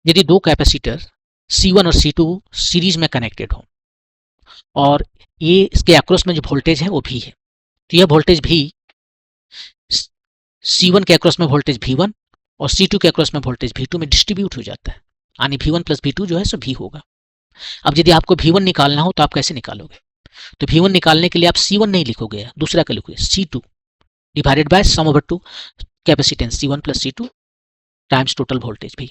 यदि दो capacitor C1 और C2 सीरीज में कनेक्टेड हो और ये इसके अक्रॉस में जो वोल्टेज है वो V है, तो यह वोल्टेज V C1 के अक्रॉस में वोल्टेज V1 और C2 के अक्रॉस में वोल्टेज V2 में डिस्ट्रीब्यूट हो जाता है, यानी V1 प्लस V2 जो है सो V होगा। अब यदि आपको V1 निकालना हो तो आप कैसे निकालोगे? तो V1 निकालने के लिए आप C1 नहीं लिखोगे, दूसरा क्या लिखोगे? C2 divided by sum over two capacitance C1 plus C2 times total voltage V।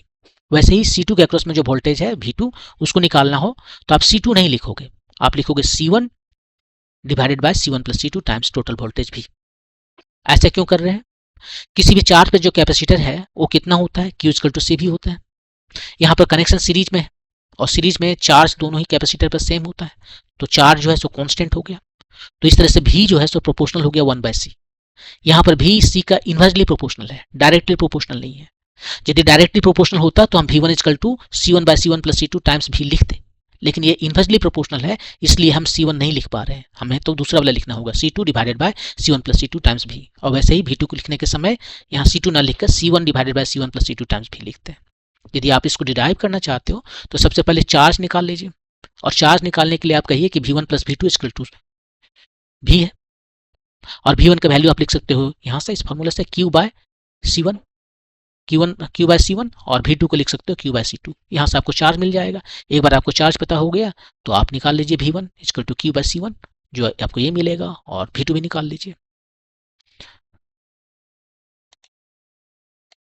वैसे ही C2 के अक्रॉस में जो वोल्टेज है V2 उसको निकालना हो तो आप C2 नहीं लिखोगे, आप लिखोगे C1 divided by C1 plus C2 times total voltage V। ऐसा क्यों कर रहे हैं? किसी भी चार्ज पे जो कैपेसिटर है वो कितना होता है? Q=CV होता है। यहाँ पर कनेक्शन सीरीज में है और सीरीज में चार्ज दोनों ही कैपेसिटर पर सेम होता है, तो चार्ज जो है सो कांस्टेंट हो गया। तो इस तरह से V जो है सो प्रोपोर्शनल हो गया 1/C। यहाँ पर भी C का इन्वर्सली प्रोपोर्शनल है, डायरेक्टली प्रोपोर्शनल नहीं है। यदि डायरेक्टली प्रोपोर्शनल होता तो हम V1 = C1/C1 plus C2 times V लिखते, लेकिन ये इन्वर्सली प्रोपोर्शनल है इसलिए हम C1 नहीं लिख पा रहे हैं, हमें तो दूसरा वाला लिखना होगा C2 divided bye C1 plus C2 times V। और वैसे ही V2 को लिखने के समय यहाँ C2 ना लिखकर C1 divided by C1 plus C2 times V लिखते हैं। यदि आप इसको डिराइव करना चाहते हो तो सबसे पहले चार्ज निकाल लीजिए, और चार्ज निकालने के लिए आप कहिए कि V1 प्लस V2 = V है, और V1 का वैल्यू आप लिख सकते हो यहाँ से इस फॉर्मूला से Q/C1, Q/C1, और V2 को लिख सकते हो Q/C2। यहाँ से आपको चार्ज मिल जाएगा। एक बार आपको चार्ज पता हो गया तो आप निकाल लीजिए V1 = Q/C1, जो आपको ये मिलेगा, और V2 भी निकाल लीजिए।